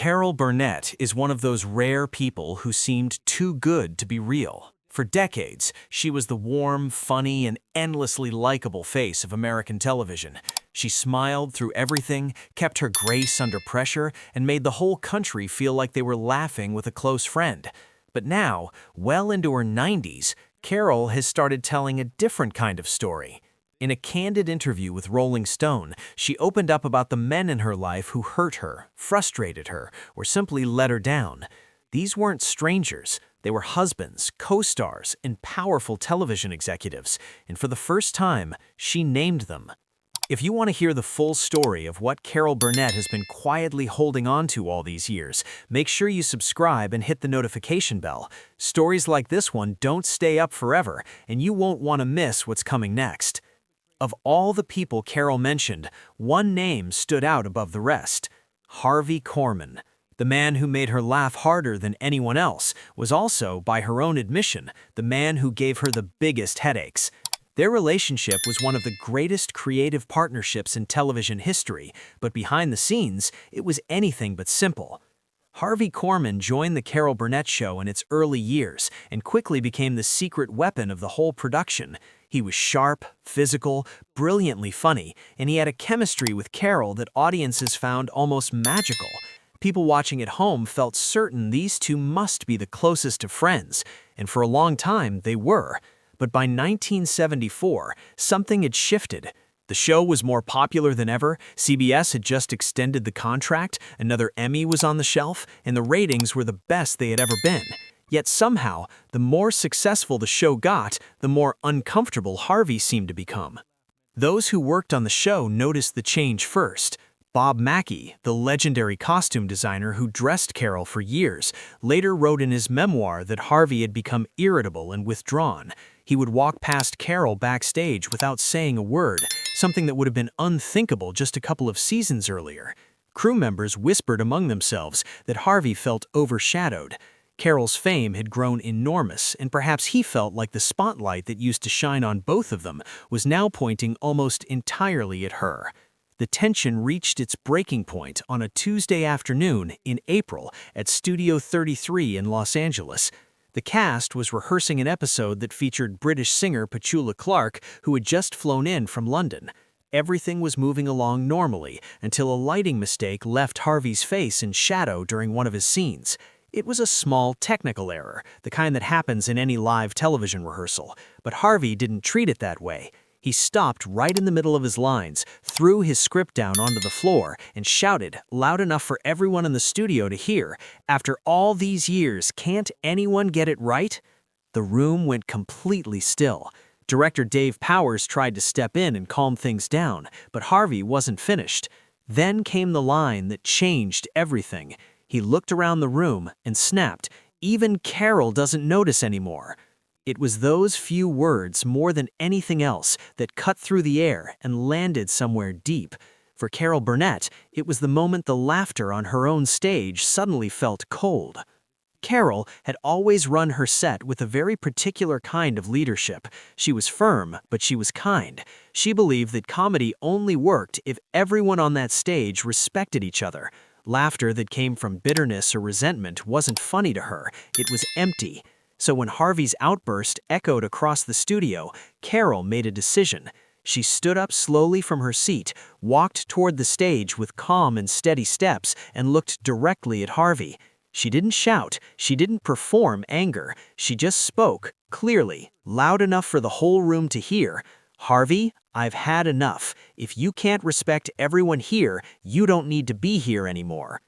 Carol Burnett is one of those rare people who seemed too good to be real. For decades, she was the warm, funny, and endlessly likable face of American television. She smiled through everything, kept her grace under pressure, and made the whole country feel like they were laughing with a close friend. But now, well into her 90s, Carol has started telling a different kind of story. In a candid interview with Rolling Stone, she opened up about the men in her life who hurt her, frustrated her, or simply let her down. These weren't strangers. They were husbands, co-stars, and powerful television executives, and for the first time, she named them. If you want to hear the full story of what Carol Burnett has been quietly holding on to all these years, make sure you subscribe and hit the notification bell. Stories like this one don't stay up forever, and you won't want to miss what's coming next. Of all the people Carol mentioned, one name stood out above the rest: Harvey Korman. The man who made her laugh harder than anyone else was also, by her own admission, the man who gave her the biggest headaches. Their relationship was one of the greatest creative partnerships in television history, but behind the scenes, it was anything but simple. Harvey Korman joined the Carol Burnett show in its early years and quickly became the secret weapon of the whole production. He was sharp, physical, brilliantly funny, and he had a chemistry with Carol that audiences found almost magical. People watching at home felt certain these two must be the closest of friends, and for a long time they were. But by 1974, something had shifted. The show was more popular than ever, CBS had just extended the contract, another Emmy was on the shelf, and the ratings were the best they had ever been. Yet somehow, the more successful the show got, the more uncomfortable Harvey seemed to become. Those who worked on the show noticed the change first. Bob Mackie, the legendary costume designer who dressed Carol for years, later wrote in his memoir that Harvey had become irritable and withdrawn. He would walk past Carol backstage without saying a word, something that would have been unthinkable just a couple of seasons earlier. Crew members whispered among themselves that Harvey felt overshadowed. Carol's fame had grown enormous, and perhaps he felt like the spotlight that used to shine on both of them was now pointing almost entirely at her. The tension reached its breaking point on a Tuesday afternoon in April at Studio 33 in Los Angeles. The cast was rehearsing an episode that featured British singer Petula Clark, who had just flown in from London. Everything was moving along normally until a lighting mistake left Harvey's face in shadow during one of his scenes. It was a small technical error, the kind that happens in any live television rehearsal, but Harvey didn't treat it that way. He stopped right in the middle of his lines, threw his script down onto the floor, and shouted, loud enough for everyone in the studio to hear, "After all these years, can't anyone get it right?" The room went completely still. Director Dave Powers tried to step in and calm things down, but Harvey wasn't finished. Then came the line that changed everything. He looked around the room and snapped, "Even Carol doesn't notice anymore." It was those few words, more than anything else, that cut through the air and landed somewhere deep. For Carol Burnett, it was the moment the laughter on her own stage suddenly felt cold. Carol had always run her set with a very particular kind of leadership. She was firm, but she was kind. She believed that comedy only worked if everyone on that stage respected each other. Laughter that came from bitterness or resentment wasn't funny to her, it was empty. So when Harvey's outburst echoed across the studio, Carol made a decision. She stood up slowly from her seat, walked toward the stage with calm and steady steps, and looked directly at Harvey. She didn't shout, she didn't perform anger, she just spoke, clearly, loud enough for the whole room to hear. "Harvey, I've had enough. If you can't respect everyone here, you don't need to be here anymore."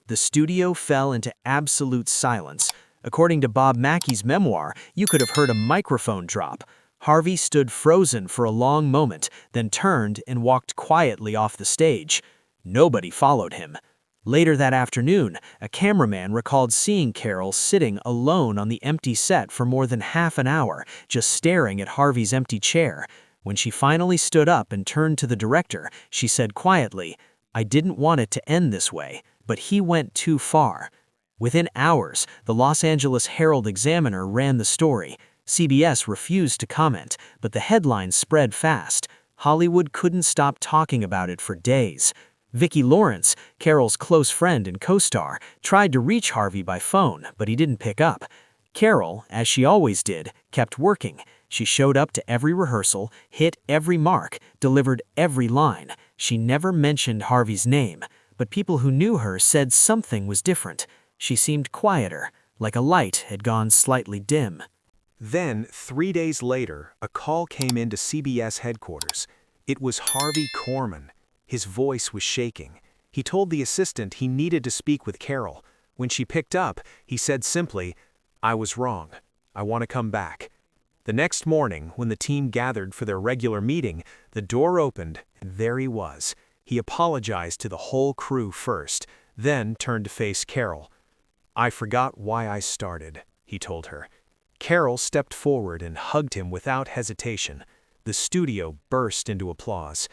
The studio fell into absolute silence. According to Bob Mackie's memoir, you could have heard a microphone drop. Harvey stood frozen for a long moment, then turned and walked quietly off the stage. Nobody followed him. Later that afternoon, a cameraman recalled seeing Carol sitting alone on the empty set for more than half an hour, just staring at Harvey's empty chair. When she finally stood up and turned to the director, she said quietly, "I didn't want it to end this way, but he went too far." Within hours, the Los Angeles Herald-Examiner ran the story. CBS refused to comment, but the headlines spread fast. Hollywood couldn't stop talking about it for days. Vicki Lawrence, Carol's close friend and co-star, tried to reach Harvey by phone, but he didn't pick up. Carol, as she always did, kept working. She showed up to every rehearsal, hit every mark, delivered every line. She never mentioned Harvey's name, but people who knew her said something was different. She seemed quieter, like a light had gone slightly dim. Then, 3 days later, a call came into CBS headquarters. It was Harvey Korman. His voice was shaking. He told the assistant he needed to speak with Carol. When she picked up, he said simply, "I was wrong. I want to come back." The next morning, when the team gathered for their regular meeting, the door opened, and there he was. He apologized to the whole crew first, then turned to face Carol. "I forgot why I started," he told her. Carol stepped forward and hugged him without hesitation. The studio burst into applause.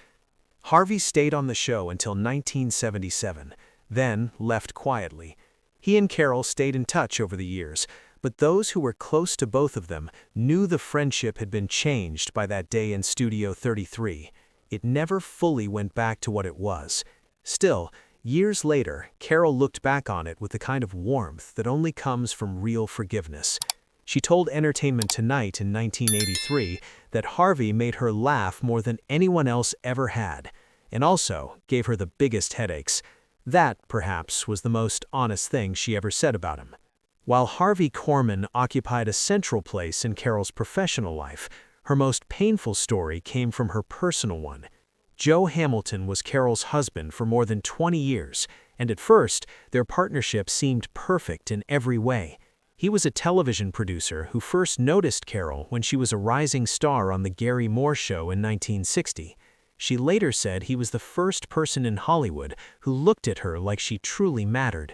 Harvey stayed on the show until 1977, then left quietly. He and Carol stayed in touch over the years, but those who were close to both of them knew the friendship had been changed by that day in Studio 33. It never fully went back to what it was. Still, years later, Carol looked back on it with the kind of warmth that only comes from real forgiveness. She told Entertainment Tonight in 1983 that Harvey made her laugh more than anyone else ever had, and also gave her the biggest headaches. That, perhaps, was the most honest thing she ever said about him. While Harvey Korman occupied a central place in Carol's professional life, her most painful story came from her personal one. Joe Hamilton was Carol's husband for more than 20 years, and at first, their partnership seemed perfect in every way. He was a television producer who first noticed Carol when she was a rising star on The Gary Moore Show in 1960. She later said he was the first person in Hollywood who looked at her like she truly mattered.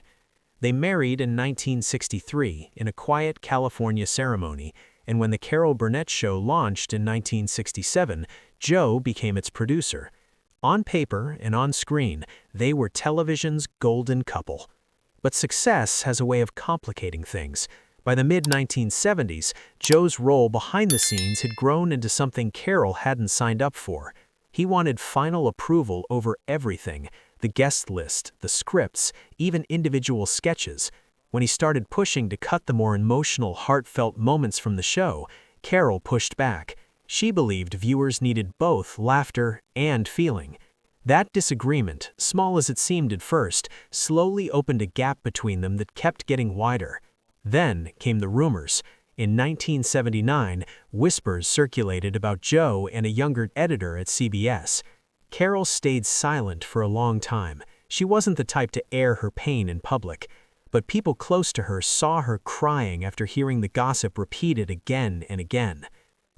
They married in 1963 in a quiet California ceremony, and when The Carol Burnett Show launched in 1967, Joe became its producer. On paper and on screen, they were television's golden couple. But success has a way of complicating things. By the mid-1970s, Joe's role behind the scenes had grown into something Carol hadn't signed up for. He wanted final approval over everything: the guest list, the scripts, even individual sketches. When he started pushing to cut the more emotional, heartfelt moments from the show, Carol pushed back. She believed viewers needed both laughter and feeling. That disagreement, small as it seemed at first, slowly opened a gap between them that kept getting wider. Then came the rumors. In 1979, whispers circulated about Joe and a younger editor at CBS. Carol stayed silent for a long time. She wasn't the type to air her pain in public. But people close to her saw her crying after hearing the gossip repeated again and again.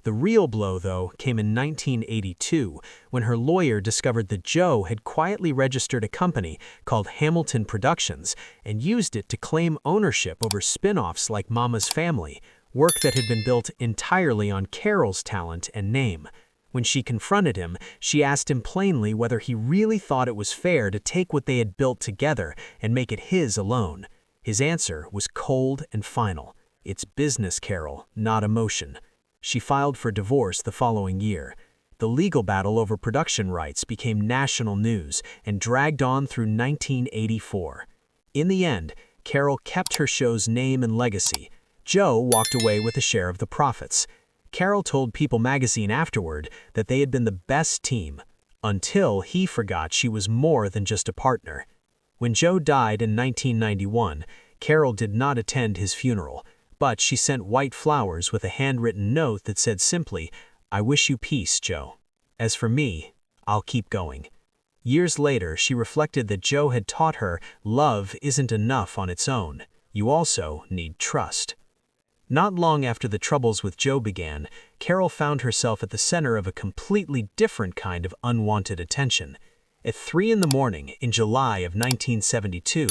The real blow, though, came in 1982, when her lawyer discovered that Joe had quietly registered a company called Hamilton Productions and used it to claim ownership over spin-offs like Mama's Family, work that had been built entirely on Carol's talent and name. When she confronted him, she asked him plainly whether he really thought it was fair to take what they had built together and make it his alone. His answer was cold and final. "It's business, Carol, not emotion." She filed for divorce the following year. The legal battle over production rights became national news and dragged on through 1984. In the end, Carol kept her show's name and legacy. Joe walked away with a share of the profits. Carol told People magazine afterward that they had been the best team, until he forgot she was more than just a partner. When Joe died in 1991, Carol did not attend his funeral, but she sent white flowers with a handwritten note that said simply, "I wish you peace, Joe. As for me, I'll keep going." Years later, she reflected that Joe had taught her love isn't enough on its own. You also need trust. Not long after the troubles with Joe began, Carol found herself at the center of a completely different kind of unwanted attention. At 3 in the morning in July of 1972,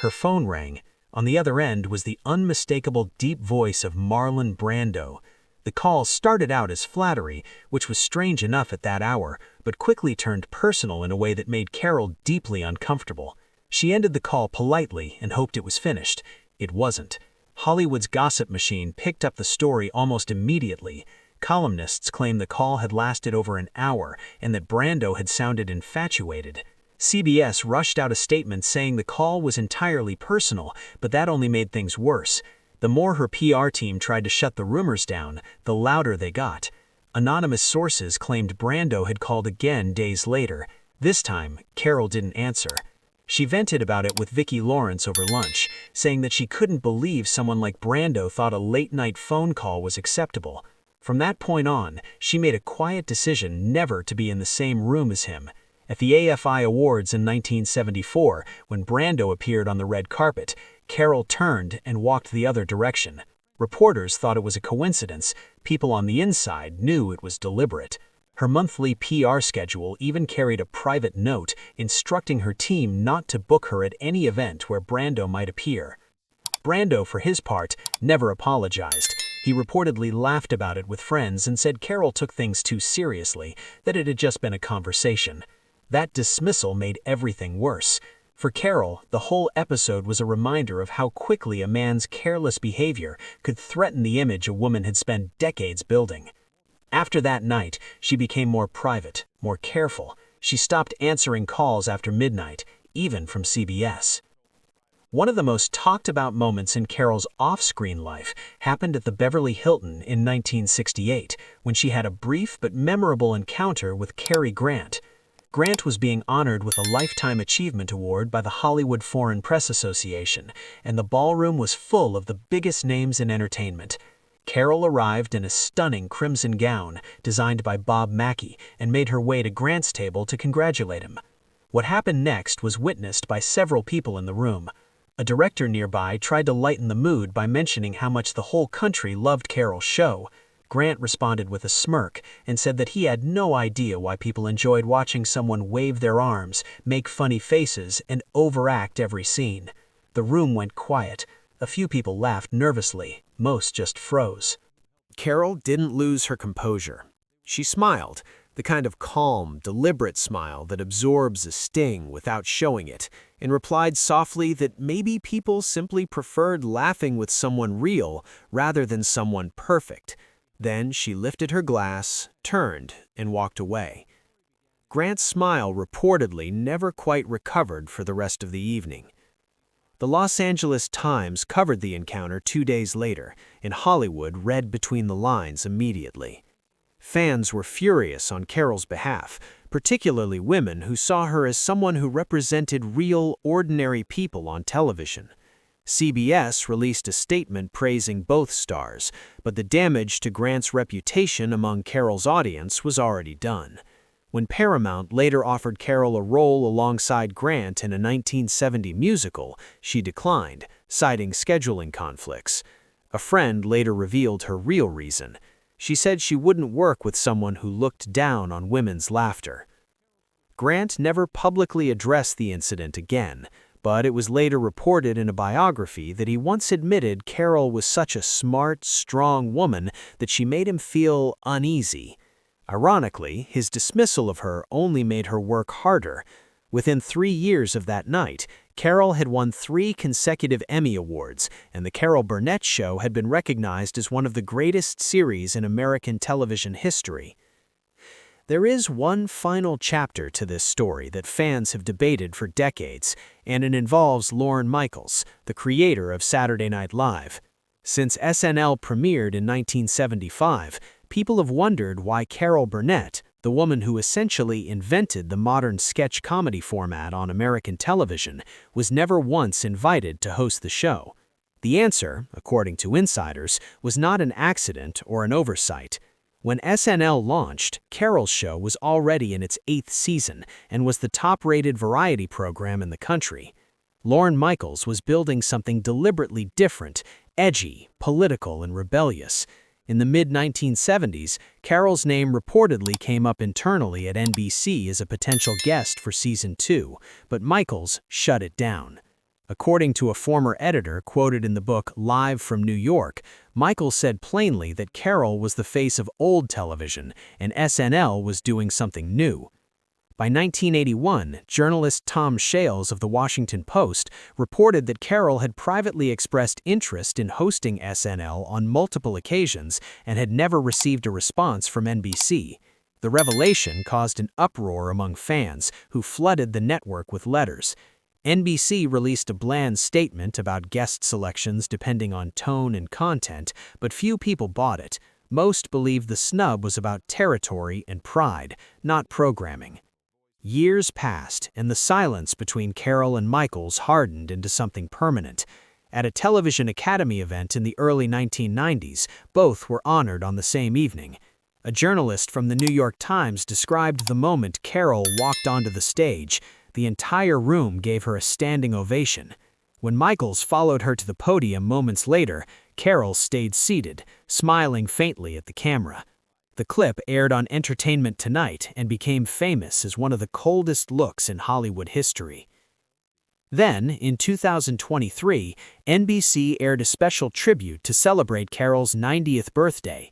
her phone rang. On the other end was the unmistakable deep voice of Marlon Brando. The call started out as flattery, which was strange enough at that hour, but quickly turned personal in a way that made Carol deeply uncomfortable. She ended the call politely and hoped it was finished. It wasn't. Hollywood's gossip machine picked up the story almost immediately. Columnists claimed the call had lasted over an hour and that Brando had sounded infatuated. CBS rushed out a statement saying the call was entirely personal, but that only made things worse. The more her PR team tried to shut the rumors down, the louder they got. Anonymous sources claimed Brando had called again days later. This time, Carol didn't answer. She vented about it with Vicki Lawrence over lunch, saying that she couldn't believe someone like Brando thought a late-night phone call was acceptable. From that point on, she made a quiet decision never to be in the same room as him. At the AFI Awards in 1974, when Brando appeared on the red carpet, Carol turned and walked the other direction. Reporters thought it was a coincidence. People on the inside knew it was deliberate. Her monthly PR schedule even carried a private note instructing her team not to book her at any event where Brando might appear. Brando, for his part, never apologized. He reportedly laughed about it with friends and said Carol took things too seriously, that it had just been a conversation. That dismissal made everything worse. For Carol, the whole episode was a reminder of how quickly a man's careless behavior could threaten the image a woman had spent decades building. After that night, she became more private, more careful. She stopped answering calls after midnight, even from CBS. One of the most talked about moments in Carol's off-screen life happened at the Beverly Hilton in 1968, when she had a brief but memorable encounter with Cary Grant. Grant was being honored with a Lifetime Achievement Award by the Hollywood Foreign Press Association, and the ballroom was full of the biggest names in entertainment. Carol arrived in a stunning crimson gown designed by Bob Mackie and made her way to Grant's table to congratulate him. What happened next was witnessed by several people in the room. A director nearby tried to lighten the mood by mentioning how much the whole country loved Carol's show. Grant responded with a smirk and said that he had no idea why people enjoyed watching someone wave their arms, make funny faces, and overact every scene. The room went quiet. A few people laughed nervously. Most just froze. Carol didn't lose her composure. She smiled, the kind of calm, deliberate smile that absorbs a sting without showing it, and replied softly that maybe people simply preferred laughing with someone real rather than someone perfect. Then she lifted her glass, turned, and walked away. Grant's smile reportedly never quite recovered for the rest of the evening. The Los Angeles Times covered the encounter 2 days later, and Hollywood read between the lines immediately. Fans were furious on Carol's behalf, particularly women who saw her as someone who represented real, ordinary people on television. CBS released a statement praising both stars, but the damage to Grant's reputation among Carol's audience was already done. When Paramount later offered Carol a role alongside Grant in a 1970 musical, she declined, citing scheduling conflicts. A friend later revealed her real reason. She said she wouldn't work with someone who looked down on women's laughter. Grant never publicly addressed the incident again, but it was later reported in a biography that he once admitted Carol was such a smart, strong woman that she made him feel uneasy. Ironically, his dismissal of her only made her work harder. Within 3 years of that night, Carol had won 3 consecutive Emmy Awards, and The Carol Burnett Show had been recognized as one of the greatest series in American television history. There is one final chapter to this story that fans have debated for decades, and it involves Lorne Michaels, the creator of Saturday Night Live. Since SNL premiered in 1975, people have wondered why Carol Burnett, the woman who essentially invented the modern sketch comedy format on American television, was never once invited to host the show. The answer, according to insiders, was not an accident or an oversight. When SNL launched, Carol's show was already in its 8th season and was the top-rated variety program in the country. Lorne Michaels was building something deliberately different, edgy, political, and rebellious. In the mid-1970s, Carol's name reportedly came up internally at NBC as a potential guest for Season 2, but Michaels shut it down. According to a former editor quoted in the book Live from New York, Michaels said plainly that Carol was the face of old television and SNL was doing something new. By 1981, journalist Tom Shales of The Washington Post reported that Carol had privately expressed interest in hosting SNL on multiple occasions and had never received a response from NBC. The revelation caused an uproar among fans who flooded the network with letters. NBC released a bland statement about guest selections depending on tone and content, but few people bought it. Most believed the snub was about territory and pride, not programming. Years passed, and the silence between Carol and Michaels hardened into something permanent. At a Television Academy event in the early 1990s, both were honored on the same evening. A journalist from the New York Times described the moment Carol walked onto the stage. The entire room gave her a standing ovation. When Michaels followed her to the podium moments later, Carol stayed seated, smiling faintly at the camera. The clip aired on Entertainment Tonight and became famous as one of the coldest looks in Hollywood history. Then, in 2023, NBC aired a special tribute to celebrate Carol's 90th birthday.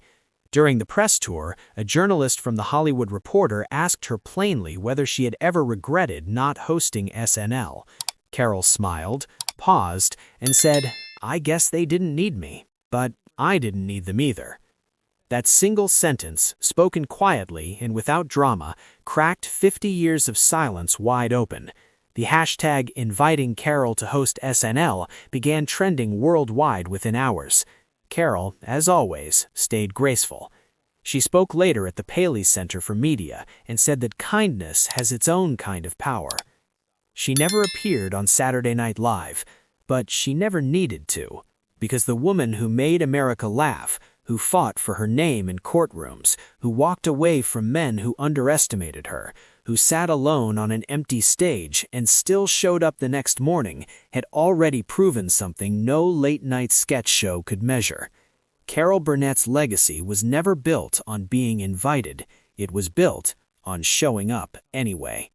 During the press tour, a journalist from The Hollywood Reporter asked her plainly whether she had ever regretted not hosting SNL. Carol smiled, paused, and said, "I guess they didn't need me, but I didn't need them either." That single sentence, spoken quietly and without drama, cracked 50 years of silence wide open. The hashtag inviting Carol to host SNL began trending worldwide within hours. Carol, as always, stayed graceful. She spoke later at the Paley Center for Media and said that kindness has its own kind of power. She never appeared on Saturday Night Live, but she never needed to, because the woman who made America laugh, who fought for her name in courtrooms, who walked away from men who underestimated her, who sat alone on an empty stage and still showed up the next morning, had already proven something no late-night sketch show could measure. Carol Burnett's legacy was never built on being invited. It was built on showing up anyway.